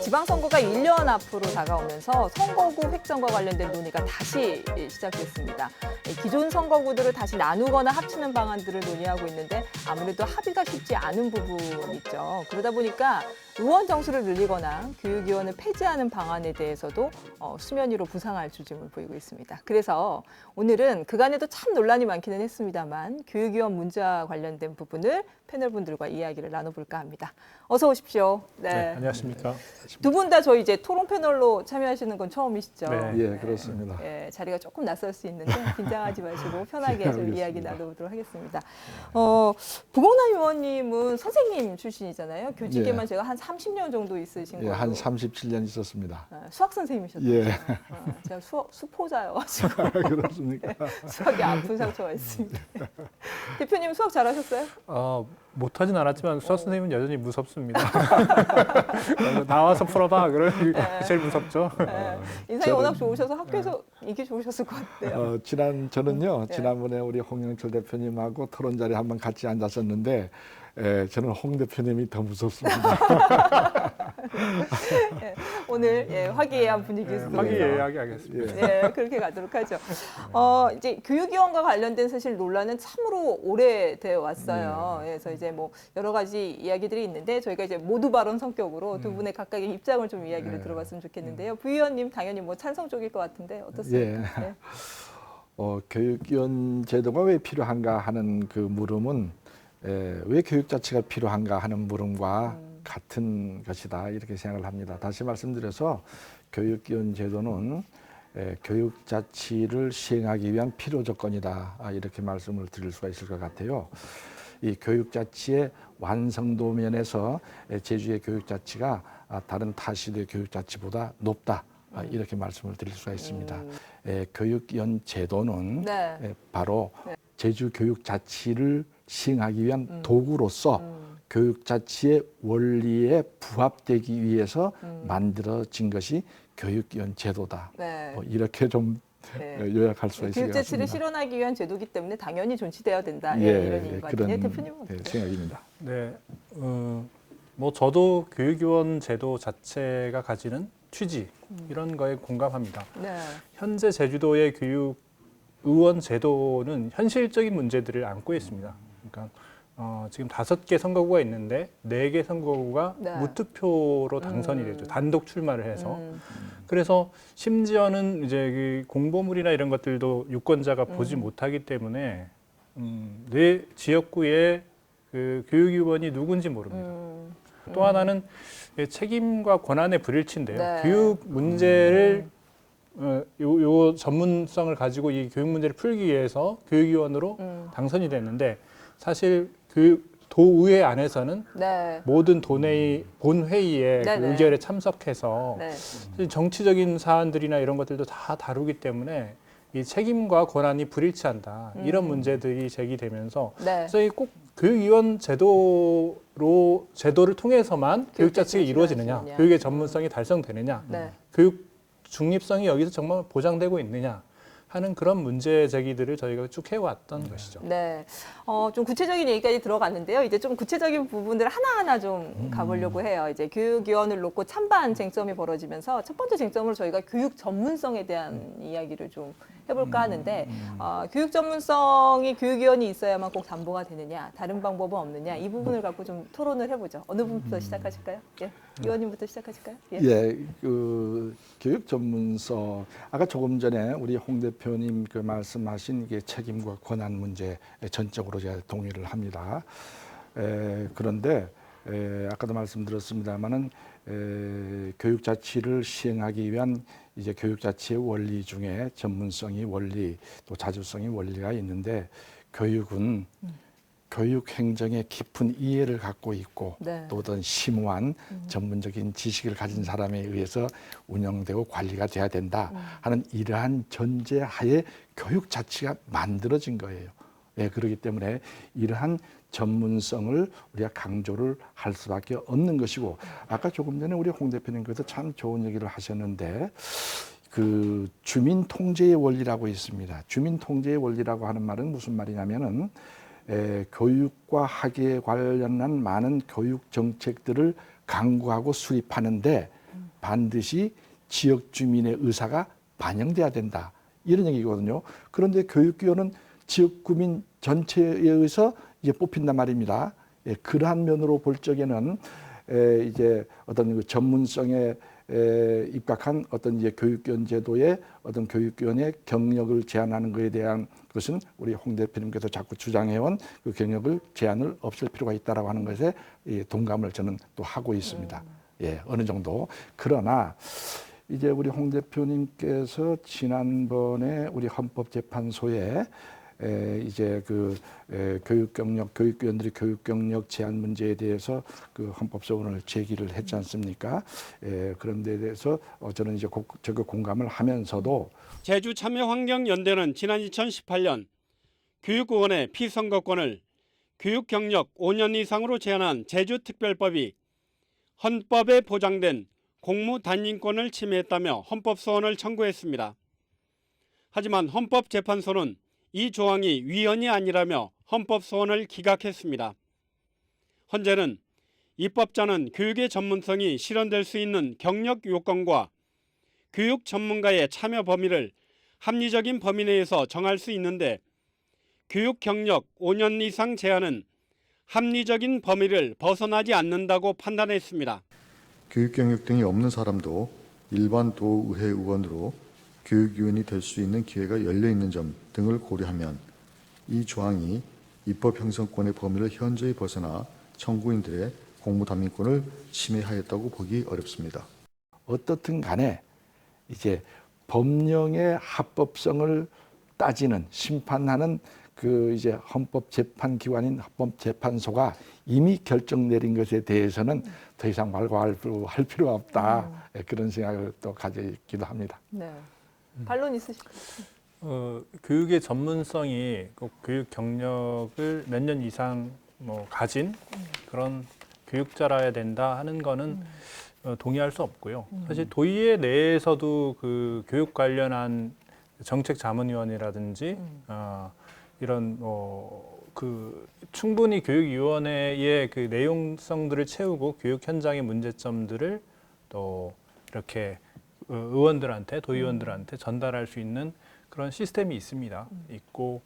지방선거가 1년 앞으로 다가오면서 선거구 획정과 관련된 논의가 다시 시작됐습니다. 기존 선거구들을 다시 나누거나 합치는 방안들을 논의하고 있는데 아무래도 합의가 쉽지 않은 부분이 있죠. 그러다 보니까 의원 정수를 늘리거나 교육위원을 폐지하는 방안에 대해서도 수면 위로 부상할 조짐을 보이고 있습니다. 그래서 오늘은 그간에도 참 논란이 많기는 했습니다만 교육위원 문제와 관련된 부분을 패널분들과 이야기를 나눠볼까 합니다. 어서 오십시오. 네, 안녕하십니까. 두 분 다 저희 이제 토론 패널로 참여하시는 건 처음이시죠? 네. 예, 그렇습니다. 예, 자리가 조금 낯설 수 있는데 긴장하지 마시고 편하게 좀 알겠습니다. 이야기 나눠보도록 하겠습니다. 부공남 의원님은 선생님 출신이잖아요. 교직에만 예. 제가 한 30년 정도 있으신 예, 걸로. 한 37년 있었습니다. 수학 선생님이셨죠? 예. 제가 수포자여가지고 그렇습니까? 수학에 아픈 상처가 있습니다. 대표님 수학 잘하셨어요? 못하진 않았지만 수학 선생님은 여전히 무섭습니다. 나와서 풀어봐. 그러는 게 제일 무섭죠. 인상이 워낙 좋으셔서 학교에서 인기 좋으셨을 것 같아요. 저는요, 네. 지난번에 우리 홍영철 대표님하고 토론 자리에 한번 같이 앉았었는데, 저는 홍 대표님이 더 무섭습니다. 예, 오늘 화기애애한 분위기 속에서 화기애애하게 하겠습니다. 네, 그렇게 가도록 하죠. 이제 교육위원과 관련된 사실 논란은 참으로 오래되어 왔어요. 그래서 이제 뭐 여러 가지 이야기들이 있는데 저희가 이제 모두 발언 성격으로 두 분의 각각의 입장을 좀 이야기를 들어봤으면 좋겠는데요. 부위원님 당연히 뭐 찬성 쪽일 것 같은데 어떻습니까? 예. 네. 교육위원 제도가 왜 필요한가 하는 그 물음은 왜 교육 자치가 필요한가 하는 물음과 같은 것이다 이렇게 생각을 합니다. 다시 말씀드려서 교육위원 제도는 교육 자치를 시행하기 위한 필요 조건이다 이렇게 말씀을 드릴 수가 있을 것 같아요. 이 교육 자치의 완성도 면에서 제주의 교육 자치가 다른 타시도의 교육 자치보다 높다. 이렇게 말씀을 드릴 수가 있습니다. 교육위원 제도는 네. 바로 제주 교육 자치를 시행하기 위한 도구로서 교육 자치의 원리에 부합되기 위해서 만들어진 것이 교육위원 제도다. 네. 이렇게 좀 네. 요약할 수가 있을 교육 것 자치를 같습니다. 실현하기 위한 제도이기 때문에 당연히 존치되어야 된다. 이런 얘기인 것 같아요. 그런 대표님은 어때요? 생각입니다. 네, 뭐 저도 교육위원 제도 자체가 가지는 취지 이런 거에 공감합니다. 네. 현재 제주도의 교육의원 제도는 현실적인 문제들을 안고 있습니다. 그러니까 지금 5개 선거구가 있는데 4개 선거구가 네. 무투표로 당선이 되죠. 단독 출마를 해서. 그래서 심지어는 이제 그 공보물이나 이런 것들도 유권자가 보지 못하기 때문에 내 지역구의 그 교육위원이 누군지 모릅니다. 또 하나는 책임과 권한의 불일치인데요. 네. 교육 문제를 요 전문성을 가지고 이 교육 문제를 풀기 위해서 교육위원으로 당선이 됐는데 사실 도의회 안에서는 네. 모든 본회의에 그 네네. 의결에 참석해서 네. 정치적인 사안들이나 이런 것들도 다 다루기 때문에 이 책임과 권한이 불일치한다. 이런 문제들이 제기되면서 네. 그래서 이 꼭 교육위원 제도를 통해서만 교육 자치가 이루어지느냐, 이루어지느냐. 교육의 전문성이 달성되느냐, 네. 교육 중립성이 여기서 정말 보장되고 있느냐 하는 그런 문제 제기들을 저희가 쭉 해왔던 것이죠. 네. 좀 구체적인 얘기까지 들어갔는데요. 이제 좀 구체적인 부분들을 하나하나 좀 가보려고 해요. 이제 교육위원을 놓고 찬반 쟁점이 벌어지면서 첫 번째 쟁점으로 저희가 교육 전문성에 대한 이야기를 좀 해볼까 하는데, 교육 전문성이 교육위원이 있어야만 꼭 담보가 되느냐, 다른 방법은 없느냐, 이 부분을 갖고 좀 토론을 해보죠. 어느 분부터 시작하실까요? 예. 위원님부터 시작하실까요? 예. 그 교육 전문성 아까 조금 전에 우리 홍 대표님 그 말씀하신 이게 책임과 권한 문제 전적으로 제가 동의를 합니다. 그런데 아까도 말씀드렸습니다만은 교육 자치를 시행하기 위한 이제 교육 자치의 원리 중에 전문성이 원리 또 자주성이 원리가 있는데 교육은 교육 행정에 깊은 이해를 갖고 있고 네. 또 어떤 심오한 전문적인 지식을 가진 사람에 의해서 운영되고 관리가 돼야 된다 하는 이러한 전제하에 교육 자치가 만들어진 거예요. 그렇기 때문에 이러한 전문성을 우리가 강조를 할 수밖에 없는 것이고 아까 조금 전에 우리 홍 대표님께서 참 좋은 얘기를 하셨는데 그 주민 통제의 원리라고 있습니다. 주민 통제의 원리라고 하는 말은 무슨 말이냐면은 교육과 학예에 관련한 많은 교육 정책들을 강구하고 수립하는데 반드시 지역 주민의 의사가 반영돼야 된다. 이런 얘기거든요. 그런데 교육위원은 지역 구민 전체에 의해서 이제 뽑힌단 말입니다. 예, 그러한 면으로 볼 적에는 이제 어떤 그 전문성에 입각한 어떤 이제 교육위원 제도의 어떤 교육위원의 경력을 제한하는 것에 대한 것은 우리 홍 대표님께서 자꾸 주장해온 그 경력을 제한을 없앨 필요가 있다라고 하는 것에 동감을 저는 또 하고 있습니다. 예, 어느 정도. 그러나 이제 우리 홍 대표님께서 지난번에 우리 헌법재판소에 이제 그 교육위원들의 교육 경력 제한 문제에 대해서 그 헌법소원을 제기를 했지 않습니까? 그런 데 대해서 저는 이제 적극 공감을 하면서도 제주참여환경연대는 지난 2018년 교육구원의 피선거권을 교육 경력 5년 이상으로 제한한 제주특별법이 헌법에 보장된 공무단임권을 침해했다며 헌법소원을 청구했습니다. 하지만 헌법재판소는 이 조항이 위헌이 아니라며 헌법소원을 기각했습니다. 헌재는 입법자는 교육의 전문성이 실현될 수 있는 경력 요건과 교육 전문가의 참여 범위를 합리적인 범위 내에서 정할 수 있는데 교육 경력 5년 이상 제한은 합리적인 범위를 벗어나지 않는다고 판단했습니다. 교육 경력 등이 없는 사람도 일반 도의회 의원으로 교육위원이 될 수 있는 기회가 열려 있는 점 등을 고려하면 이 조항이 입법 형성권의 범위를 현저히 벗어나 청구인들의 공무담임권을 침해하였다고 보기 어렵습니다. 어떻든 간에 이제 법령의 합법성을 따지는 심판하는 그 이제 헌법재판기관인 헌법재판소가 이미 결정 내린 것에 대해서는 더 이상 말고할 필요가 없다. 그런 생각을 또 가지기도 합니다. 네. 반론 있으실까요? 교육의 전문성이 꼭 교육 경력을 몇 년 이상 가진 그런 교육자라야 된다 하는 거는 동의할 수 없고요. 사실 도의회 내에서도 그 교육 관련한 정책자문위원이라든지 이런 그 충분히 교육위원회의 그 내용성들을 채우고 교육 현장의 문제점들을 또 이렇게 의원들한테 도의원들한테 전달할 수 있는 그런 시스템이 있습니다. 있고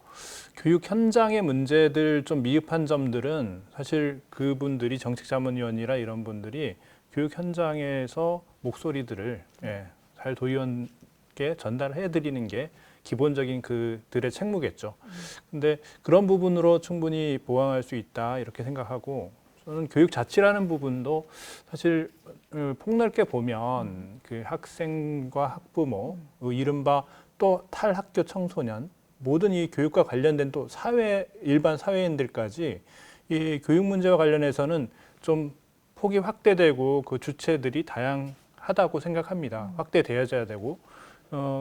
교육 현장의 문제들 좀 미흡한 점들은 사실 그분들이 정책자문위원이라 이런 분들이 교육 현장에서 목소리들을 잘 도의원께 전달해 드리는 게 기본적인 그들의 책무겠죠. 근데 그런 부분으로 충분히 보완할 수 있다 이렇게 생각하고 저는 교육 자치라는 부분도 사실 폭넓게 보면 그 학생과 학부모, 이른바 또 탈학교 청소년 모든 이 교육과 관련된 또 사회 일반 사회인들까지 이 교육 문제와 관련해서는 좀 폭이 확대되고 그 주체들이 다양하다고 생각합니다. 확대되어져야 되고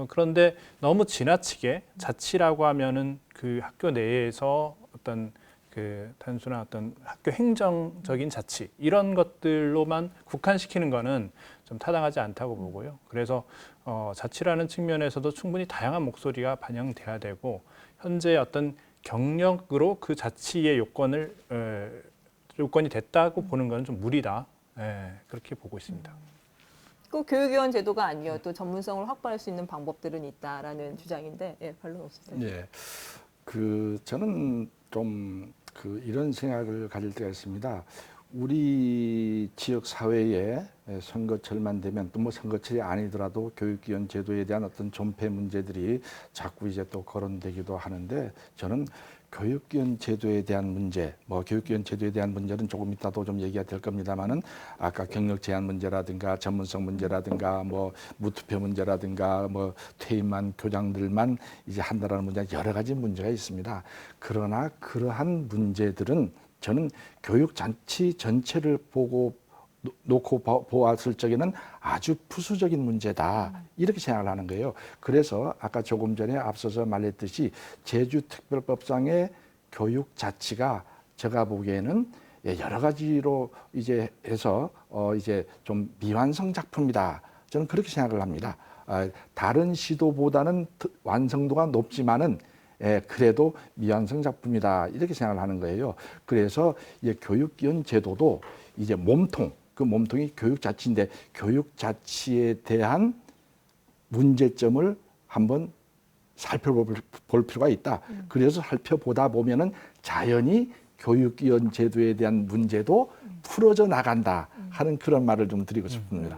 그런데 너무 지나치게 자치라고 하면은 그 학교 내에서 어떤 그 단순한 어떤 학교 행정적인 자치 이런 것들로만 국한시키는 거는 좀 타당하지 않다고 보고요. 그래서 자치라는 측면에서도 충분히 다양한 목소리가 반영돼야 되고 현재 어떤 경력으로 그 자치의 요건이 됐다고 보는 건 좀 무리다. 그렇게 보고 있습니다. 꼭 교육위원 제도가 아니어도 전문성을 확보할 수 있는 방법들은 있다라는 주장인데 반론 없으세요? 예, 저는 좀 이런 생각을 가질 때가 있습니다. 우리 지역 사회에 선거철만 되면 또 뭐 선거철이 아니더라도 교육위원 제도에 대한 어떤 존폐 문제들이 자꾸 이제 또 거론되기도 하는데 저는 교육위원 제도에 대한 문제, 교육위원 제도에 대한 문제는 조금 이따도 좀 얘기가 될 겁니다만은 아까 경력 제한 문제라든가 전문성 문제라든가 무투표 문제라든가 퇴임한 교장들만 이제 한다라는 문제 여러 가지 문제가 있습니다. 그러나 그러한 문제들은 저는 교육 잔치 전체를 놓고 보았을 적에는 아주 부수적인 문제다 이렇게 생각을 하는 거예요. 그래서 아까 조금 전에 앞서서 말했듯이 제주특별법상의 교육 자치가 제가 보기에는 여러 가지로 이제 해서 이제 좀 미완성 작품이다. 저는 그렇게 생각을 합니다. 다른 시도보다는 완성도가 높지만은 그래도 미완성 작품이다 이렇게 생각을 하는 거예요. 그래서 교육위원 제도도 이제 몸통 그 몸통이 교육 자치인데 교육 자치에 대한 문제점을 한번 살펴볼 필요가 있다. 그래서 살펴보다 보면은 자연히 교육위원 제도에 대한 문제도 풀어져 나간다 하는 그런 말을 좀 드리고 싶습니다.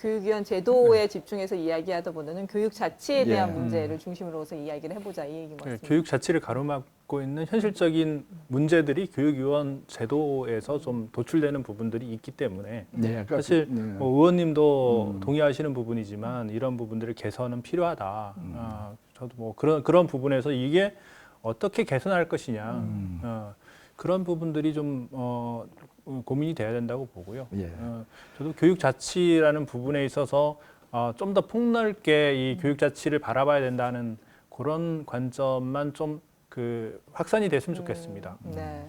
교육위원 제도에 집중해서 이야기하다 보면은 교육 자치에 대한 예. 문제를 중심으로서 이야기를 해보자 이 얘기인 것 같습니다. 교육 자치를 가로막고 있는 현실적인 문제들이 교육위원 제도에서 좀 도출되는 부분들이 있기 때문에 네, 그러니까 사실 네. 뭐 의원님도 동의하시는 부분이지만 이런 부분들을 개선은 필요하다. 저도 뭐 그런 부분에서 이게 어떻게 개선할 것이냐 그런 부분들이 좀 고민이 돼야 된다고 보고요. 예. 저도 교육 자치라는 부분에 있어서 좀 더 폭넓게 이 교육 자치를 바라봐야 된다는 그런 관점만 좀 그 확산이 됐으면 좋겠습니다. 네.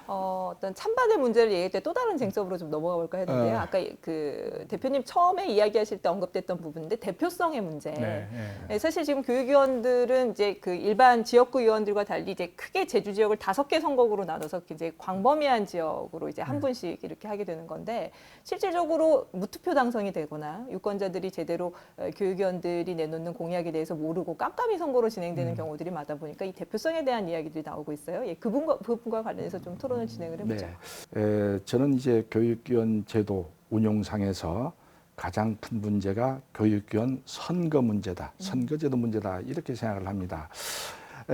어떤 찬반의 문제를 얘기할 때 또 다른 쟁점으로 좀 넘어가 볼까 했는데요. 아까 그 대표님 처음에 이야기하실 때 언급됐던 부분인데 대표성의 문제. 네, 네, 사실 지금 교육위원들은 이제 그 일반 지역구 위원들과 달리 이제 크게 제주 지역을 5개 선거구로 나눠서 이제 광범위한 지역으로 이제 한 분씩 이렇게 하게 되는 건데 실질적으로 무투표 당선이 되거나 유권자들이 제대로 교육위원들이 내놓는 공약에 대해서 모르고 깜깜이 선거로 진행되는 경우들이 많다 보니까 이 대표성에 대한 이야기들이 나오고 있어요. 예, 그 부분과 관련해서 좀 토론을 진행을 해보죠. 네. 저는 이제 교육위원 제도 운용상에서 가장 큰 문제가 교육위원 선거 문제다, 선거제도 문제다 이렇게 생각을 합니다.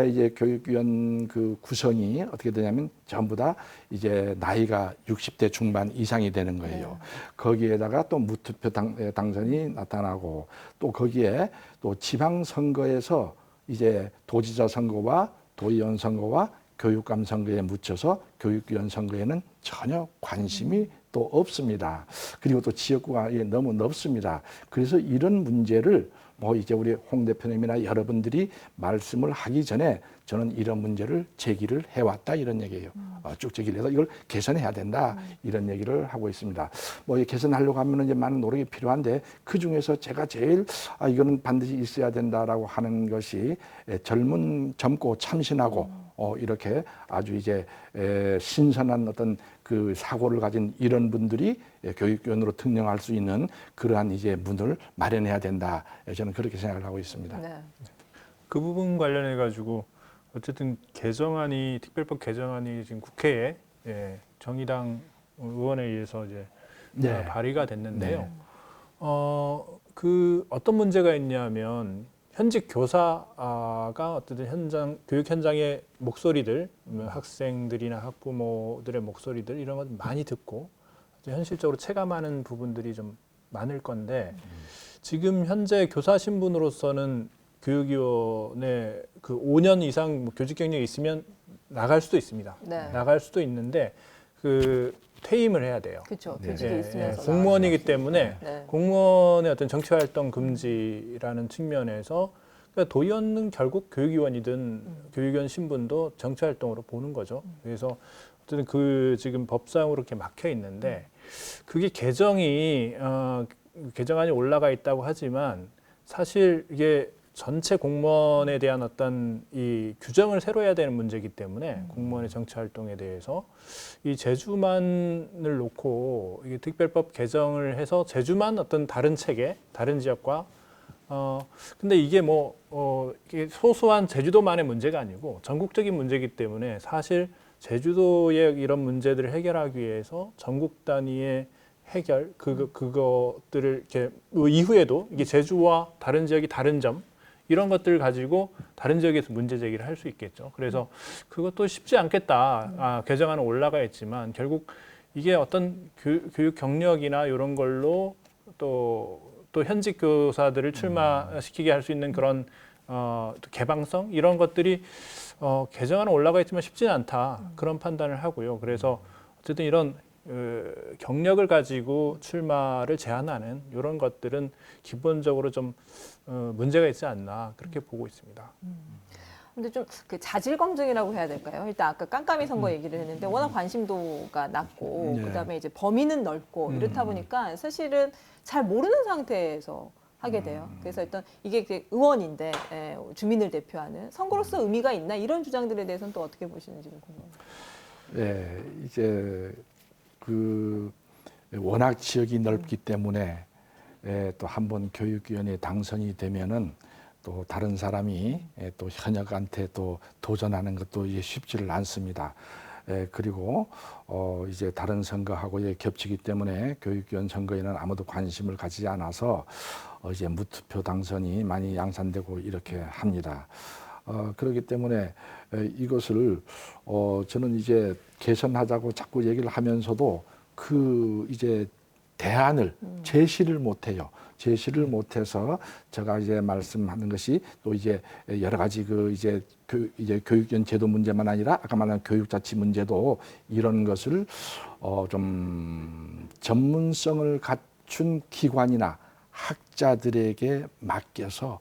이제 교육위원 그 구성이 어떻게 되냐면 전부 다 이제 나이가 60대 중반 이상이 되는 거예요. 거기에다가 또 무투표 당선이 나타나고 또 거기에 또 지방선거에서 이제 도지사 선거와 도의원 선거와 교육감 선거에 묻혀서 교육위원 선거에는 전혀 관심이 또 없습니다. 그리고 또 지역구가 너무 넓습니다. 그래서 이런 문제를 뭐 이제 우리 홍 대표님이나 여러분들이 말씀을 하기 전에 저는 이런 문제를 제기를 해왔다 이런 얘기예요. 쭉 제기를 해서 이걸 개선해야 된다 이런 얘기를 하고 있습니다. 뭐 개선하려고 하면 이제 많은 노력이 필요한데 그 중에서 제가 제일 이거는 반드시 있어야 된다라고 하는 것이 젊고 참신하고 이렇게 아주 이제 신선한 어떤 그 사고를 가진 이런 분들이 교육위원으로 등령할 수 있는 그러한 이제 문을 마련해야 된다. 저는 그렇게 생각을 하고 있습니다. 네. 그 부분 관련해 가지고 어쨌든 개정안이 특별법 개정안이 지금 국회에 정의당 의원에 의해서 이제 네. 발의가 됐는데요. 네. 그 어떤 문제가 있냐면 현직 교사가 어쨌든 교육 현장의 목소리들, 학생들이나 학부모들의 목소리들 이런 것 많이 듣고 현실적으로 체감하는 부분들이 좀 많을 건데 지금 현재 교사 신분으로서는 교육위원회 그 5년 이상 교직 경력이 있으면 나갈 수도 있습니다. 네. 나갈 수도 있는데 그 퇴임을 해야 돼요. 그렇죠. 교직에 있으면서 공무원이기 때문에 네. 공무원의 어떤 정치활동 금지라는 측면에서 그러니까 도의원은 결국 교육위원이든 교육위원 신분도 정치활동으로 보는 거죠. 그래서 어쨌든 그 지금 법상으로 이렇게 막혀 있는데 그게 개정안이 올라가 있다고 하지만 사실 이게 전체 공무원에 대한 어떤 이 규정을 새로 해야 되는 문제이기 때문에 공무원의 정치 활동에 대해서 이 제주만을 놓고 이게 특별법 개정을 해서 제주만 어떤 다른 체계, 다른 지역과 근데 이게 이게 소소한 제주도만의 문제가 아니고 전국적인 문제이기 때문에 사실 제주도의 이런 문제들을 해결하기 위해서 전국 단위의 해결 그것들을 이렇게 이후에도 이게 제주와 다른 지역이 다른 점 이런 것들을 가지고 다른 지역에서 문제 제기를 할 수 있겠죠. 그래서 그것도 쉽지 않겠다. 개정안은 올라가 있지만 결국 이게 어떤 교육 경력이나 이런 걸로 또 현직 교사들을 출마시키게 할 수 있는 그런 개방성 이런 것들이 개정안은 올라가 있지만 쉽지는 않다. 그런 판단을 하고요. 그래서 어쨌든 이런 경력을 가지고 출마를 제한하는 이런 것들은 기본적으로 좀 문제가 있지 않나 그렇게 보고 있습니다. 근데 좀 그 자질 검증이라고 해야 될까요? 일단 아까 깜깜이 선거 얘기를 했는데 워낙 관심도가 낮고 네. 그다음에 이제 범위는 넓고 이렇다 보니까 사실은 잘 모르는 상태에서 하게 돼요. 그래서 일단 이게 의원인데 주민을 대표하는 선거로서 의미가 있나 이런 주장들에 대해서는 또 어떻게 보시는지 궁금합니다. 이제 워낙 지역이 넓기 때문에 또 한번 교육위원회에 당선이 되면은 또 다른 사람이 또 현역한테 또 도전하는 것도 이게 쉽지를 않습니다. 그리고 이제 다른 선거하고 겹치기 때문에 교육위원 선거에는 아무도 관심을 가지지 않아서 이제 무투표 당선이 많이 양산되고 이렇게 합니다. 그렇기 때문에 이것을 저는 이제 개선하자고 자꾸 얘기를 하면서도 그 이제 대안을 제시를 못해요. 제시를 못해서 제가 이제 말씀하는 것이 또 이제 여러 가지 그 이제 교육위원 제도 문제만 아니라 아까 말한 교육자치 문제도 이런 것을 좀 전문성을 갖춘 기관이나 학자들에게 맡겨서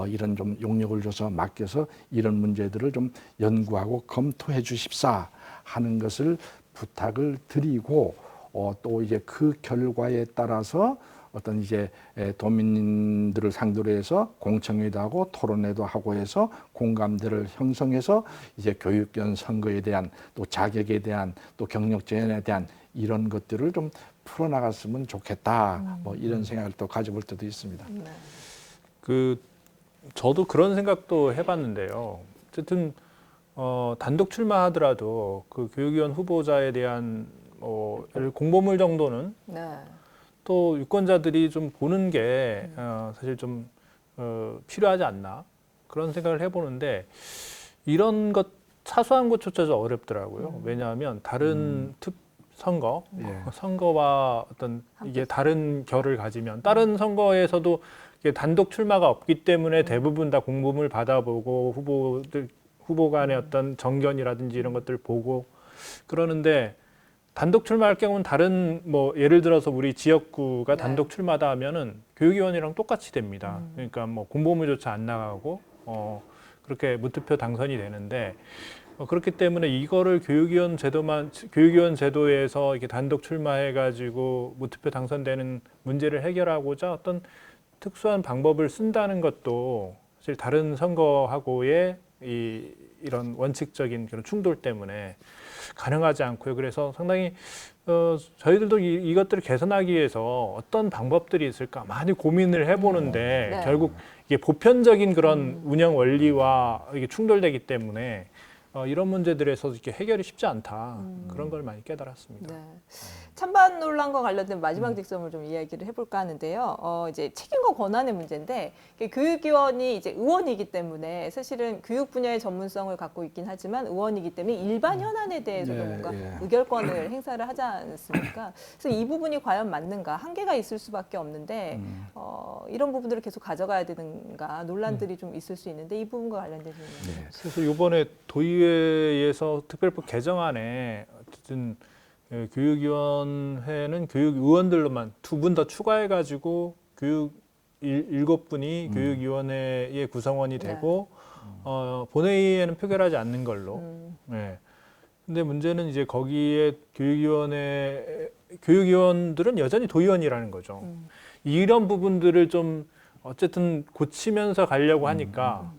이런 좀 용역을 줘서 맡겨서 이런 문제들을 좀 연구하고 검토해 주십사 하는 것을 부탁을 드리고 또 이제 그 결과에 따라서 어떤 이제 도민들을 상대로 해서 공청회도 하고 토론회도 하고 해서 공감대를 형성해서 이제 교육위원 선거에 대한 또 자격에 대한 또 경력 제한에 대한 이런 것들을 좀 풀어나갔으면 좋겠다. 뭐 이런 생각을 또 가져볼 때도 있습니다. 저도 그런 생각도 해봤는데요. 어쨌든 단독 출마하더라도 그 교육위원 후보자에 대한 공보물 정도는 네. 또 유권자들이 좀 보는 게 사실 좀 필요하지 않나 그런 생각을 해보는데 이런 것 사소한 것조차도 어렵더라고요. 왜냐하면 다른 선거, 선거와 어떤 이게 다른 결을 가지면 다른 선거에서도 이게 단독 출마가 없기 때문에 대부분 다 공보물 받아보고 후보 간의 어떤 정견이라든지 이런 것들을 보고 그러는데 단독 출마할 경우는 다른 뭐 예를 들어서 우리 지역구가 단독 출마다 하면은 교육위원이랑 똑같이 됩니다. 그러니까 뭐 공보물조차 안 나가고 그렇게 무투표 당선이 되는데 그렇기 때문에 이거를 교육위원 제도에서 이렇게 단독 출마해가지고 무투표 당선되는 문제를 해결하고자 어떤 특수한 방법을 쓴다는 것도 사실 다른 선거하고의 이런 원칙적인 그런 충돌 때문에 가능하지 않고요. 그래서 상당히 저희들도 이것들을 개선하기 위해서 어떤 방법들이 있을까 많이 고민을 해보는데 결국 이게 보편적인 그런 운영 원리와 이게 충돌되기 때문에 이런 문제들에서 이렇게 해결이 쉽지 않다. 그런 걸 많이 깨달았습니다. 네. 찬반 논란과 관련된 마지막 쟁점을 좀 이야기를 해볼까 하는데요. 이제 책임과 권한의 문제인데 교육위원이 이제 의원이기 때문에 사실은 교육 분야의 전문성을 갖고 있긴 하지만 의원이기 때문에 일반 현안에 대해서도 뭔가 의결권을 행사를 하지 않습니까? 그래서 이 부분이 과연 맞는가? 한계가 있을 수밖에 없는데 이런 부분들을 계속 가져가야 되는가 논란들이 좀 있을 수 있는데 이 부분과 관련된 질문. 그래서 이번에 도의회에서 특별법 개정안에 어쨌든 교육위원회는 교육의원들로만 2분 더 추가해가지고 7분이 교육위원회의 구성원이 되고 본회의에는 표결하지 않는 걸로. 네. 근데 문제는 이제 거기에 교육위원들은 여전히 도의원이라는 거죠. 이런 부분들을 좀 어쨌든 고치면서 가려고 하니까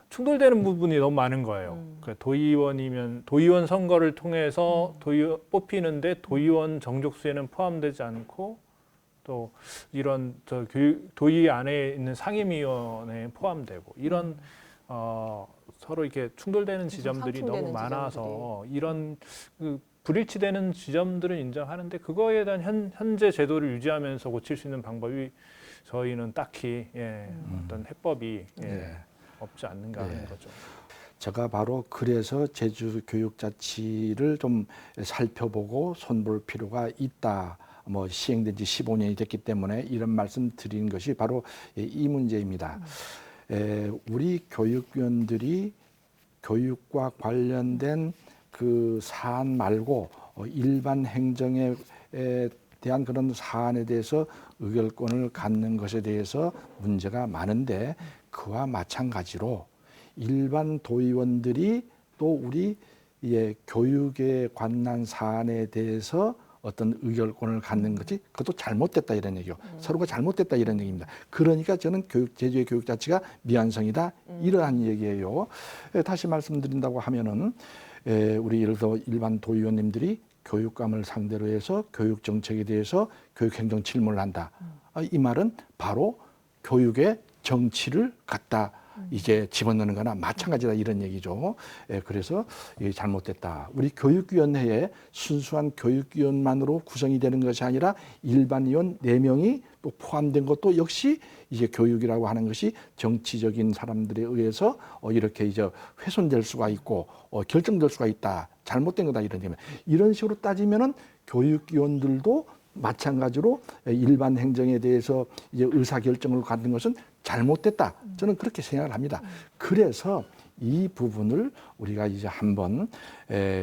충돌되는 부분이 너무 많은 거예요. 그러니까 도의원 선거를 통해서 뽑히는데 도의원 정족수에는 포함되지 않고 또 이런 도의 안에 있는 상임위원회에 포함되고 이런 서로 이렇게 충돌되는 지점들이 너무 많아서 이런 불일치되는 지점들은 인정하는데 그거에 대한 현재 제도를 유지하면서 고칠 수 있는 방법이 저희는 딱히 어떤 해법이 없지 않는가 하는 거죠. 제가 바로 그래서 제주 교육자치를 좀 살펴보고 손볼 필요가 있다. 뭐 시행된 지 15년이 됐기 때문에 이런 말씀 드리는 것이 바로 이 문제입니다. 우리 교육위원들이 교육과 관련된 그 사안 말고 일반 행정에 대한 그런 사안에 대해서 의결권을 갖는 것에 대해서 문제가 많은데 그와 마찬가지로 일반 도의원들이 또 우리 교육에 관한 사안에 대해서 어떤 의결권을 갖는 것이 그것도 잘못됐다 이런 얘기요. 서로가 잘못됐다 이런 얘기입니다. 그러니까 저는 제주의 교육 자치가 미완성이다 이러한 얘기예요. 다시 말씀드린다고 하면은 우리 예를 들어 일반 도의원님들이 교육감을 상대로 해서 교육 정책에 대해서 교육 행정 질문을 한다. 이 말은 바로 교육의 정치를 갖다 이제 집어넣는 거나 마찬가지다 이런 얘기죠. 그래서 이게 잘못됐다. 우리 교육위원회에 순수한 교육위원만으로 구성이 되는 것이 아니라 일반 위원 4명이 또 포함된 것도 역시 이제 교육이라고 하는 것이 정치적인 사람들에 의해서 이렇게 이제 훼손될 수가 있고 결정될 수가 있다. 잘못된 거다 이런 얘기. 이런 식으로 따지면은 교육위원들도 마찬가지로 일반 행정에 대해서 이제 의사 결정을 갖는 것은 잘못됐다. 저는 그렇게 생각을 합니다. 그래서 이 부분을 우리가 이제 한번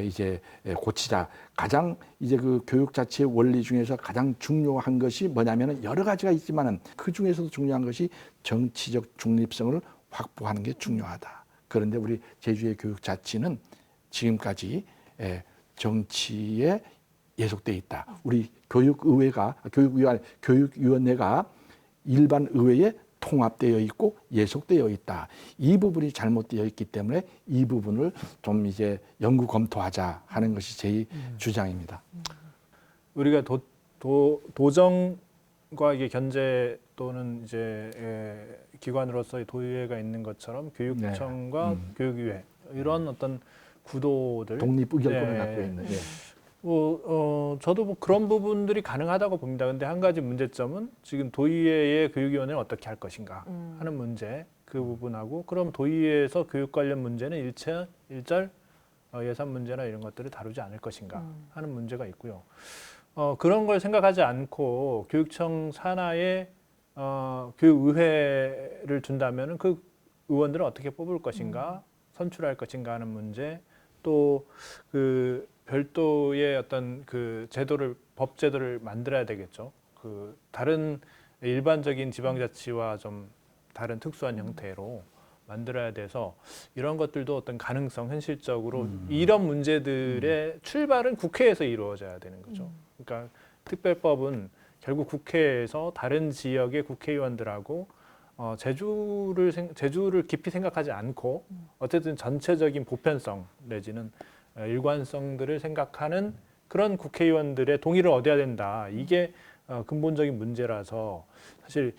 이제 고치자. 가장 이제 그 교육 자체의 원리 중에서 가장 중요한 것이 뭐냐면은 여러 가지가 있지만은 그 중에서도 중요한 것이 정치적 중립성을 확보하는 게 중요하다. 그런데 우리 제주의 교육 자치는 지금까지 정치에 예속돼 있다. 우리 교육위원회가 일반 의회에 통합되어 있고 예속되어 있다. 이 부분이 잘못되어 있기 때문에 이 부분을 좀 이제 연구 검토하자 하는 것이 제 주장입니다. 우리가 도정과 이게 견제 또는 이제 기관으로서의 도의회가 있는 것처럼 교육청과 교육위회 이런 어떤 구도들 독립 의결권을 갖고 있는. 저도 뭐 그런 부분들이 가능하다고 봅니다. 근데 한 가지 문제점은 지금 도의회의 교육위원회를 어떻게 할 것인가 하는 문제 그 부분하고 그럼 도의회에서 교육 관련 문제는 일절 예산 문제나 이런 것들을 다루지 않을 것인가 하는 문제가 있고요. 그런 걸 생각하지 않고 교육청 산하에 교육의회를 둔다면은 그 의원들은 어떻게 뽑을 것인가 선출할 것인가 하는 문제 또 그 별도의 어떤 그 법 제도를 만들어야 되겠죠. 그 다른 일반적인 지방자치와 좀 다른 특수한 형태로 만들어야 돼서 이런 것들도 어떤 가능성, 현실적으로 이런 문제들의 출발은 국회에서 이루어져야 되는 거죠. 그러니까 특별법은 결국 국회에서 다른 지역의 국회의원들하고 제주를 깊이 생각하지 않고 어쨌든 전체적인 보편성 내지는 일관성들을 생각하는 그런 국회의원들의 동의를 얻어야 된다. 이게 근본적인 문제라서 사실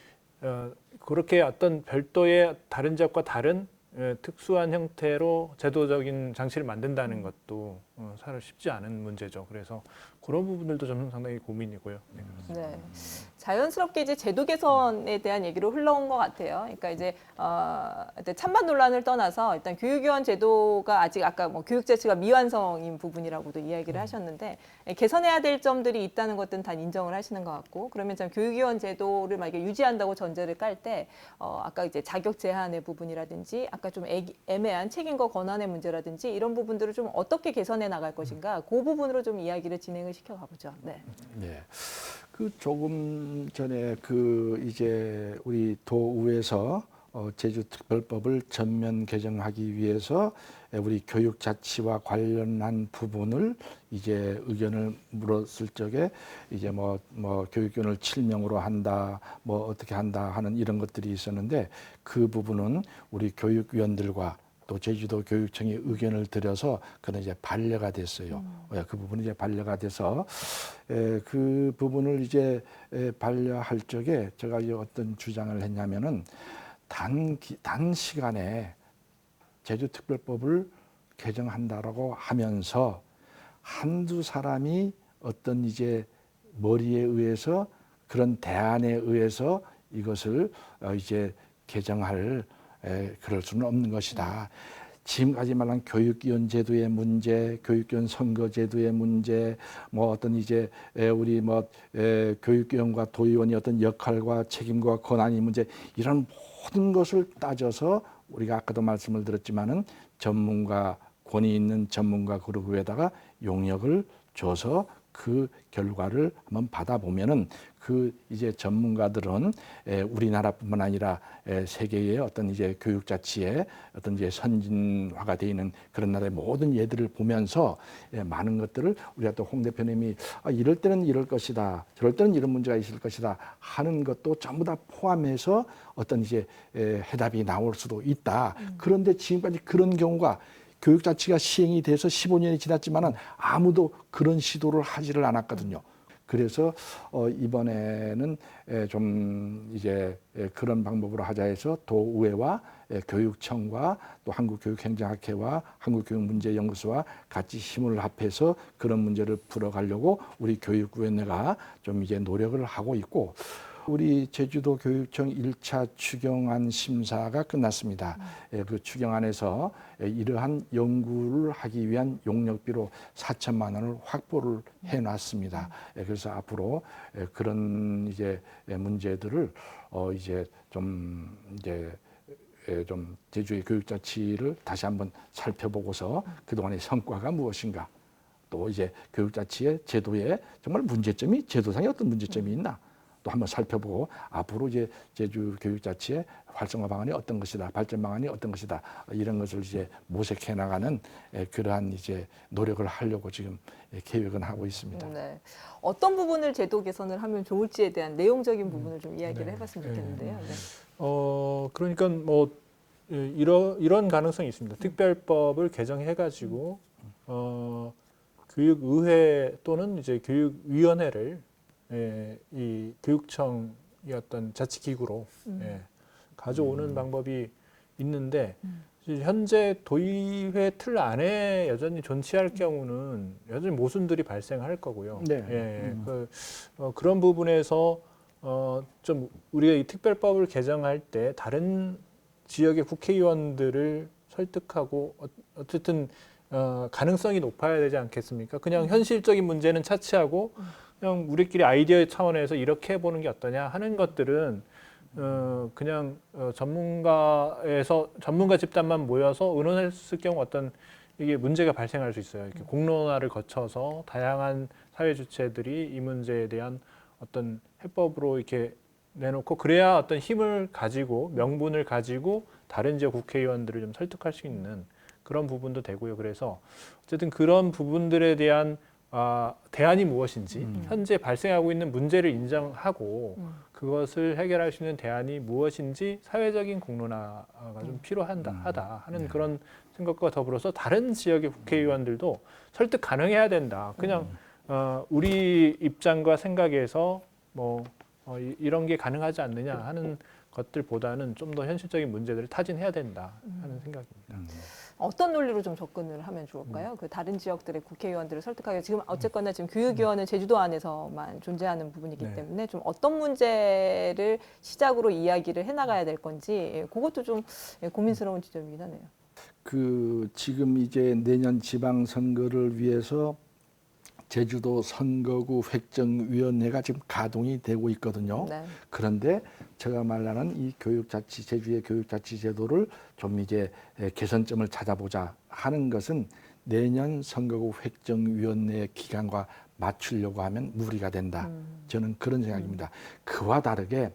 그렇게 어떤 별도의 다른 지역과 다른 특수한 형태로 제도적인 장치를 만든다는 것도 사실 쉽지 않은 문제죠. 그래서 그런 부분들도 저는 상당히 고민이고요. 네. 자연스럽게 이제 제도 개선에 대한 얘기로 흘러온 것 같아요. 그러니까 이제 찬반 논란을 떠나서 일단 교육위원 제도가 아직 아까 뭐 교육 자체가 미완성인 부분이라고도 이야기를 하셨는데 개선해야 될 점들이 있다는 것들은 다 인정을 하시는 것 같고 그러면 참 교육위원 제도를 만약에 유지한다고 전제를 깔 때 아까 이제 자격 제한의 부분이라든지 아까 좀 애매한 책임과 권한의 문제라든지 이런 부분들을 좀 어떻게 개선해 나갈 것인가 그 부분으로 좀 이야기를 진행을 시켜 가보죠. 네. 네. 그 조금 전에 그 이제 우리 도의회에서 제주특별법을 전면 개정하기 위해서 우리 교육자치와 관련한 부분을 이제 의견을 물었을 적에 이제 뭐 교육위원을 7명으로 한다, 뭐 어떻게 한다 하는 이런 것들이 있었는데 그 부분은 우리 교육위원들과 또 제주도 교육청이 의견을 드려서 그는 이제 반려가 됐어요. 그 부분이 이제 반려가 돼서 그 부분을 이제 반려할 적에 제가 이제 어떤 주장을 했냐면은 단 시간에 제주특별법을 개정한다라고 하면서 한두 사람이 어떤 이제 머리에 의해서 그런 대안에 의해서 이것을 이제 개정할 그럴 수는 없는 것이다. 지금까지 말한 교육위원 제도의 문제, 교육위원 선거제도의 문제, 뭐 어떤 이제 우리 교육위원과 도의원이 어떤 역할과 책임과 권한의 문제 이런 모든 것을 따져서 우리가 아까도 말씀을 드렸지만은 전문가 권위 있는 전문가 그룹에다가 용역을 줘서 그 결과를 한번 받아보면은 그 이제 전문가들은 우리나라뿐만 아니라 세계의 어떤 이제 교육 자치의 어떤 이제 선진화가 되어 있는 그런 나라의 모든 예들을 보면서 많은 것들을 우리가 또 홍 대표님이 이럴 때는 이럴 것이다, 저럴 때는 이런 문제가 있을 것이다 하는 것도 전부 다 포함해서 어떤 이제 해답이 나올 수도 있다. 그런데 지금까지 그런 경우가 교육자치가 시행이 돼서 15년이 지났지만은 아무도 그런 시도를 하지를 않았거든요. 그래서 이번에는 좀 이제 그런 방법으로 하자 해서 도의회와 교육청과 또 한국교육행정학회와 한국교육문제연구소와 같이 힘을 합해서 그런 문제를 풀어가려고 우리 교육위원회가 좀 이제 노력을 하고 있고, 우리 제주도 교육청 1차 추경안 심사가 끝났습니다. 그 추경안에서 이러한 연구를 하기 위한 용역비로 4천만 원을 확보를 해놨습니다. 그래서 앞으로 그런 이제 문제들을 이제 좀 제주의 교육자치를 다시 한번 살펴보고서 그동안의 성과가 무엇인가, 또 이제 교육자치의 제도에 정말 문제점이, 제도상에 어떤 문제점이 있나 또 한번 살펴보고, 앞으로 이제 제주 교육자치의 활성화 방안이 어떤 것이다, 발전 방안이 어떤 것이다, 이런 것을 이제 모색해 나가는 그러한 이제 노력을 하려고 지금 계획은 하고 있습니다. 네. 어떤 부분을 제도 개선을 하면 좋을지에 대한 내용적인 부분을 좀 이야기를 해봤으면 좋겠는데요. 네. 그러니까 뭐 이런 가능성이 있습니다. 특별법을 개정해가지고 교육의회 또는 이제 교육위원회를 이 교육청이 어떤 자치기구로 가져오는 방법이 있는데, 현재 도의회 틀 안에 여전히 존치할 경우는 여전히 모순들이 발생할 거고요. 네. 그런 부분에서 좀 우리가 이 특별법을 개정할 때 다른 지역의 국회의원들을 설득하고 어쨌든 가능성이 높아야 되지 않겠습니까? 그냥 현실적인 문제는 차치하고 그냥 우리끼리 아이디어 차원에서 이렇게 해보는 게 어떠냐 하는 것들은 그냥 전문가 집단만 모여서 의논했을 경우 어떤 이게 문제가 발생할 수 있어요. 이렇게 공론화를 거쳐서 다양한 사회 주체들이 이 문제에 대한 어떤 해법으로 이렇게 내놓고, 그래야 어떤 힘을 가지고 명분을 가지고 다른 지역 국회의원들을 좀 설득할 수 있는 그런 부분도 되고요. 그래서 어쨌든 그런 부분들에 대한 대안이 무엇인지, 현재 발생하고 있는 문제를 인정하고 그것을 해결할 수 있는 대안이 무엇인지 사회적인 공론화가 좀 필요하다 하는 그런 생각과 더불어서 다른 지역의 국회의원들도 설득 가능해야 된다. 그냥 우리 입장과 생각에서 뭐 이런 게 가능하지 않느냐 하는 것들보다는 좀 더 현실적인 문제들을 타진해야 된다 하는 생각입니다. 어떤 논리로 좀 접근을 하면 좋을까요? 그 다른 지역들의 국회의원들을 설득하기, 지금 어쨌거나 지금 교육위원은 제주도 안에서만 존재하는 부분이기 네. 때문에 좀 어떤 문제를 시작으로 이야기를 해나가야 될 건지, 그것도 좀 고민스러운 지점이긴 하네요. 지금 이제 내년 지방선거를 위해서 제주도 선거구 획정위원회가 지금 가동이 되고 있거든요. 네. 그런데 제가 말하는 이 교육자치, 제주의 교육자치 제도를 좀 이제 개선점을 찾아보자 하는 것은 내년 선거구 획정위원회 기간과 맞추려고 하면 무리가 된다. 저는 그런 생각입니다. 그와 다르게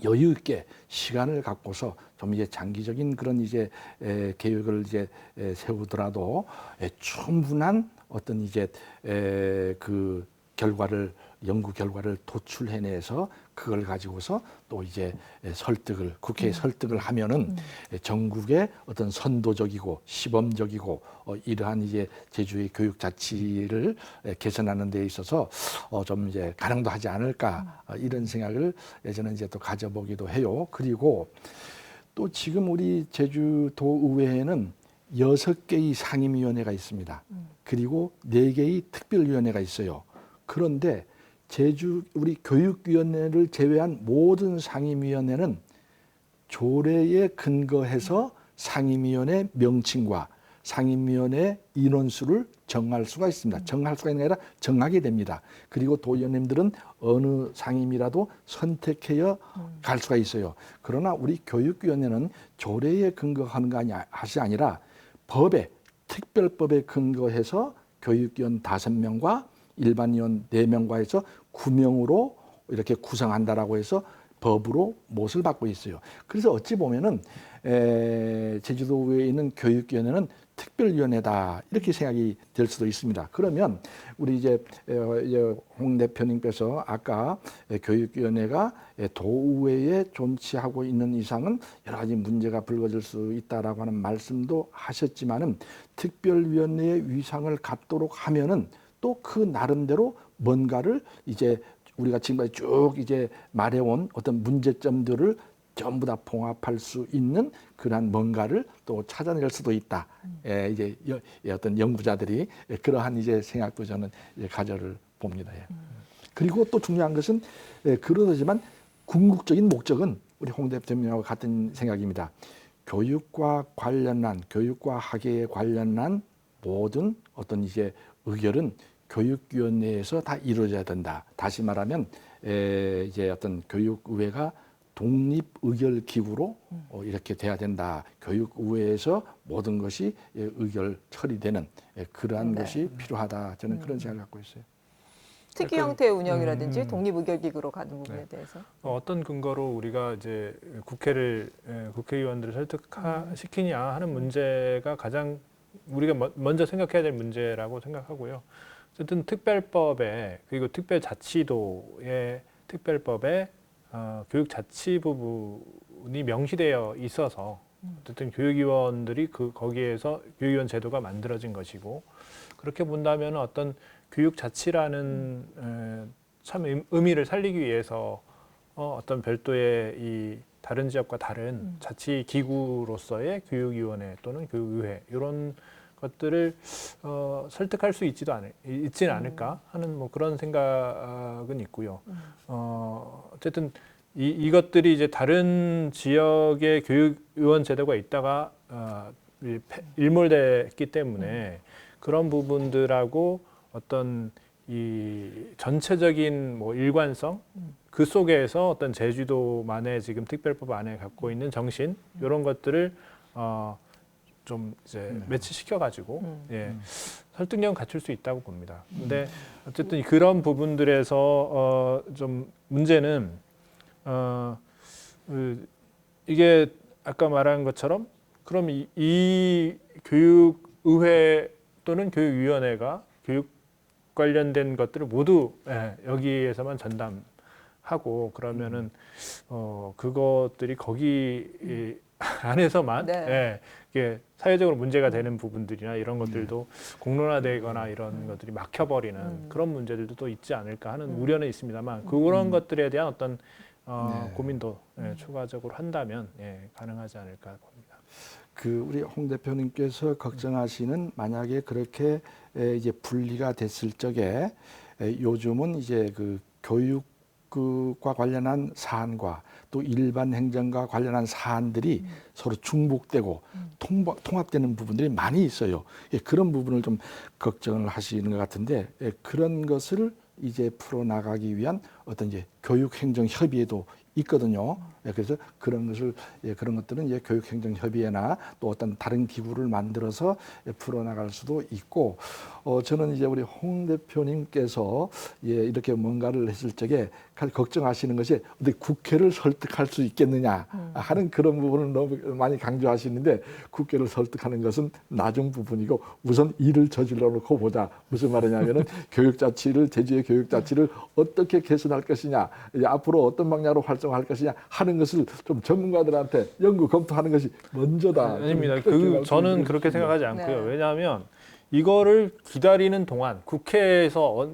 여유 있게 시간을 갖고서 좀 이제 장기적인 그런 이제 계획을 이제 세우더라도 충분한 어떤 이제 그 연구 결과를 도출해내서 그걸 가지고서 또 이제 국회에 설득을 하면은 전국의 어떤 선도적이고 시범적이고 이러한 이제 제주의 교육 자치를 개선하는 데 있어서 좀 이제 가능도 하지 않을까 이런 생각을 저는 이제 또 가져보기도 해요. 그리고 또 지금 우리 제주도 의회에는 6개의 상임위원회가 있습니다. 그리고 4개의 특별위원회가 있어요. 그런데 우리 교육위원회를 제외한 모든 상임위원회는 조례에 근거해서 상임위원회 명칭과 상임위원회 인원수를 정할 수가 있습니다. 정할 수가 있는 게 아니라 정하게 됩니다. 그리고 도의원님들은 어느 상임이라도 선택해야 갈 수가 있어요. 그러나 우리 교육위원회는 조례에 근거하는 것이 아니라 법에, 특별법에 근거해서 교육위원 5명과 일반위원 4명과 해서 9명으로 이렇게 구성한다라고 해서 법으로 못을 받고 있어요. 그래서 어찌 보면은 제주도에 있는 교육위원회는 특별위원회다 이렇게 생각이 될 수도 있습니다. 그러면 우리 이제 홍 대표님께서 아까 교육위원회가 도의회에 존치하고 있는 이상은 여러 가지 문제가 불거질 수 있다라고 하는 말씀도 하셨지만은 특별위원회의 위상을 갖도록 하면은 또 그 나름대로 뭔가를 이제 우리가 지금까지 쭉 이제 말해온 어떤 문제점들을 전부 다 봉합할 수 있는 그러한 뭔가를 또 찾아낼 수도 있다. 이제 어떤 연구자들이 그러한 이제 생각도 저는 이제 가져를 봅니다. 그리고 또 중요한 것은 그러지만 궁극적인 목적은 우리 홍 대표님하고 같은 생각입니다. 교육과 관련한 교육과 학예에 관련한 모든 어떤 이제 의결은 교육위원회에서 다 이루어져야 된다. 다시 말하면 이제 어떤 교육의회가 독립의결기구로 이렇게 돼야 된다. 교육의회에서 모든 것이 의결 처리되는 그러한 것이 필요하다. 저는 그런 생각을 갖고 있어요. 특기 형태의 운영이라든지 독립의결기구로 가는 부분에 대해서 어떤 근거로 우리가 이제 국회의원들을 설득시키냐 하는 문제가 가장 우리가 먼저 생각해야 될 문제라고 생각하고요. 어쨌든 특별법에 그리고 특별자치도의 특별법에 교육자치 부분이 명시되어 있어서 어쨌든 교육위원들이 거기에서 교육위원 제도가 만들어진 것이고 그렇게 본다면 어떤 교육자치라는 참 의미를 살리기 위해서 어떤 별도의 이 다른 지역과 다른 자치기구로서의 교육위원회 또는 교육의회 이런 것들을 설득할 수 있지는 않을까 하는 뭐 그런 생각은 있고요. 어쨌든 이것들이 이제 다른 지역의 교육위원 제도가 있다가 일몰됐기 때문에 그런 부분들하고 어떤 이 전체적인 뭐 일관성 그 속에서 어떤 제주도만의 지금 특별법 안에 갖고 있는 정신 이런 것들을 좀 이제 매치시켜 가지고 설득력은 갖출 수 있다고 봅니다. 근데 어쨌든 그런 부분들에서 좀 문제는 이게 아까 말한 것처럼 그럼 이 교육의회 또는 교육위원회가 교육 관련된 것들을 모두 여기에서만 전담하고 그러면은 그것들이 거기 안에서만 이게 사회적으로 문제가 되는 부분들이나 이런 것들도 공론화되거나 이런 것들이 막혀버리는 그런 문제들도 또 있지 않을까 하는 우려는 있습니다만 그런 것들에 대한 어떤 고민도 추가적으로 한다면 가능하지 않을까 봅니다. 우리 홍 대표님께서 걱정하시는 만약에 그렇게 이제 분리가 됐을 적에 요즘은 이제 그 교육과 관련한 사안과 또 일반 행정과 관련한 사안들이 서로 중복되고 통합되는 부분들이 많이 있어요. 그런 부분을 좀 걱정을 하시는 것 같은데 그런 것을 이제 풀어나가기 위한 어떤 이제 교육행정협의회도 있거든요. 그래서 그런 것들은 이제 교육행정협의회나 또 어떤 다른 기구를 만들어서 풀어나갈 수도 있고, 저는 이제 우리 홍 대표님께서 이렇게 뭔가를 했을 적에 걱정하시는 것이 어떻게 국회를 설득할 수 있겠느냐 하는 그런 부분을 너무 많이 강조하시는데 국회를 설득하는 것은 나중 부분이고 우선 일을 저질러 놓고 보자. 무슨 말이냐면은 제주의 교육자치를 어떻게 개선할 것이냐, 이제 앞으로 어떤 방향으로 활성화할 것이냐 하는 것을 좀 전문가들한테 연구 검토하는 것이 먼저다. 아닙니다. 저는 그렇게 생각하지 않고요. 네. 왜냐하면 이거를 기다리는 동안 국회에서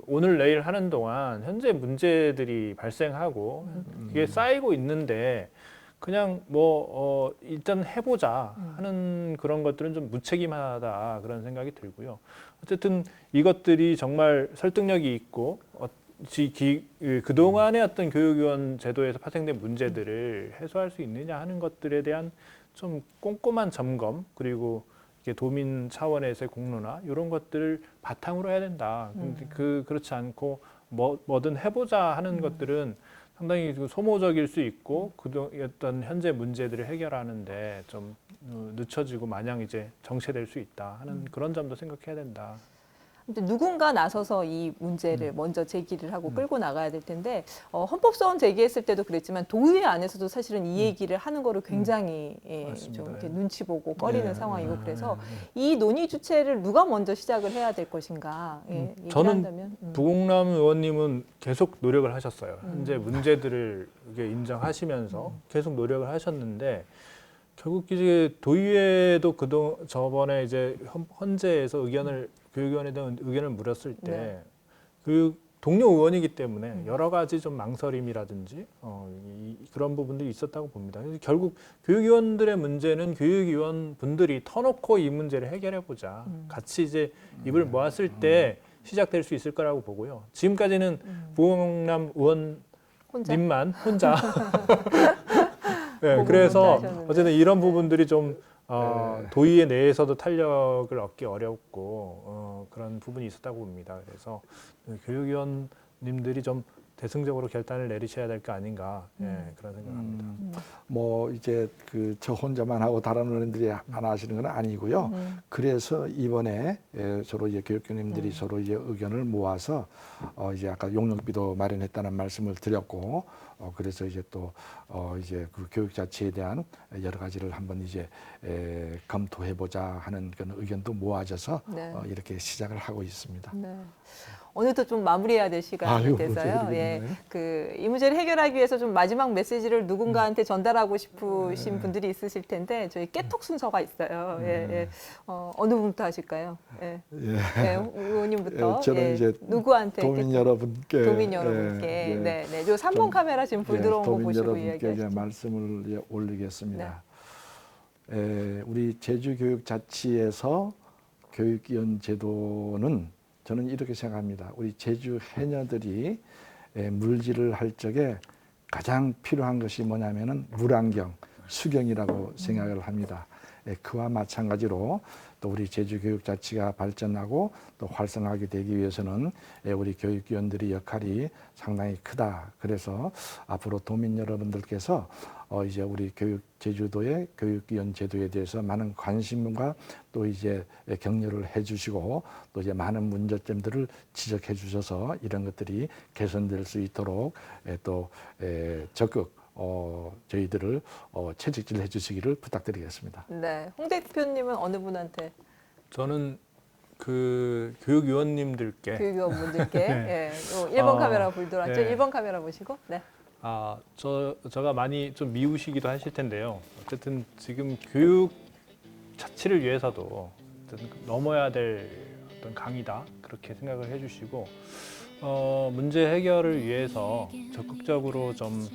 오늘 내일 하는 동안 현재 문제들이 발생하고 이게 쌓이고 있는데 그냥 일단 해보자 하는 그런 것들은 좀 무책임하다 그런 생각이 들고요. 어쨌든 이것들이 정말 설득력이 있고 그동안의 어떤 교육위원 제도에서 파생된 문제들을 해소할 수 있느냐 하는 것들에 대한 좀 꼼꼼한 점검 그리고 이게 도민 차원에서의 공론화 이런 것들을 바탕으로 해야 된다. 그렇지 않고 뭐든 해보자 하는 것들은 상당히 소모적일 수 있고 어떤 현재 문제들을 해결하는데 좀 늦춰지고 마냥 이제 정체될 수 있다 하는 그런 점도 생각해야 된다. 근데 누군가 나서서 이 문제를 먼저 제기를 하고 끌고 나가야 될 텐데 헌법소원 제기했을 때도 그랬지만 도의회 안에서도 사실은 이 얘기를 하는 거를 굉장히 맞습니다. 좀 이렇게 눈치 보고 꺼리는 네. 상황이고 그래서 이 논의 주체를 누가 먼저 시작을 해야 될 것인가 얘기를 저는 한다면 부공남 의원님은 계속 노력을 하셨어요. 현재 문제들을 이게 인정하시면서 계속 노력을 하셨는데 결국 이제 도의회도 저번에 이제 헌재에서 교육위원회에 대한 의견을 물었을 때 그 동료 의원이기 때문에 여러 가지 좀 망설임이라든지 그런 부분들이 있었다고 봅니다. 그래서 결국 교육위원들의 문제는 교육위원 분들이 터놓고 이 문제를 해결해 보자. 같이 이제 입을 모았을 때 시작될 수 있을 거라고 보고요. 지금까지는 부공남 의원님만 혼자. 네, 그래서 하셨는데. 어쨌든 이런 부분들이 좀 도의회 내에서도 탄력을 얻기 어렵고 그런 부분이 있었다고 봅니다. 그래서 교육위원님들이 좀 대승적으로 결단을 내리셔야 될 거 아닌가 그런 생각합니다. 뭐 이제 저 혼자만 하고 다른 의원들이 안 하시는 건 아니고요. 그래서 이번에 서로 이제 교육위원님들이 서로 이제 의견을 모아서 이제 아까 용역비도 마련했다는 말씀을 드렸고 그래서 이제 또 이제 그 교육 자체에 대한 여러 가지를 한번 이제 검토해보자 하는 그런 의견도 모아져서 네. 이렇게 시작을 하고 있습니다. 네. 어느덧 좀 마무리해야 될 시간이 아유, 돼서요. 벌써 예, 이렇게 이 문제를 해결하기 위해서 좀 마지막 메시지를 누군가한테 전달하고 싶으신 분들이 있으실 텐데 저희 깨톡 순서가 있어요. 어느 분부터 하실까요? 예. 의원님부터 저는 이제 누구한테 도민 깨톡? 여러분께 도민 여러분께 네. 요 3번 카메라 지금 불 들어온 거 도민 보시고 여러분께 이야기하시죠. 말씀을 올리겠습니다. 우리 제주교육자치에서 교육위원 제도는 저는 이렇게 생각합니다. 우리 제주 해녀들이 물질을 할 적에 가장 필요한 것이 뭐냐면은 물안경, 수경이라고 생각을 합니다. 그와 마찬가지로 또 우리 제주교육자치가 발전하고 또 활성화하게 되기 위해서는 우리 교육위원들의 역할이 상당히 크다. 그래서 앞으로 도민 여러분들께서 이제 우리 제주도의 교육위원 제도에 대해서 많은 관심과 또 이제 격려를 해주시고 또 이제 많은 문제점들을 지적해 주셔서 이런 것들이 개선될 수 있도록 또 적극 저희들을 채찍질 해주시기를 부탁드리겠습니다. 네, 홍 대표님은 어느 분한테? 저는 그 교육위원님들께 교육위원분들께 네. 1번 카메라 불 들어왔죠? 네. 1번 카메라 보시고. 네. 제가 많이 좀 미우시기도 하실 텐데요. 어쨌든 지금 교육 자치를 위해서도 어쨌든 넘어야 될 어떤 강이다 그렇게 생각을 해주시고 문제 해결을 위해서 적극적으로 좀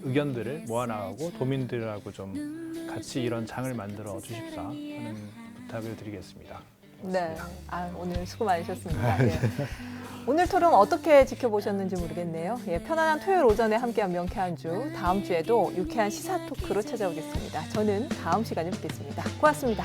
의견들을 모아나가고 도민들하고 좀 같이 이런 장을 만들어 주십사 하는 부탁을 드리겠습니다. 네. 오늘 수고 많으셨습니다. 예. 오늘 토론 어떻게 지켜보셨는지 모르겠네요. 편안한 토요일 오전에 함께한 명쾌한 주, 다음 주에도 유쾌한 시사 토크로 찾아오겠습니다. 저는 다음 시간에 뵙겠습니다. 고맙습니다.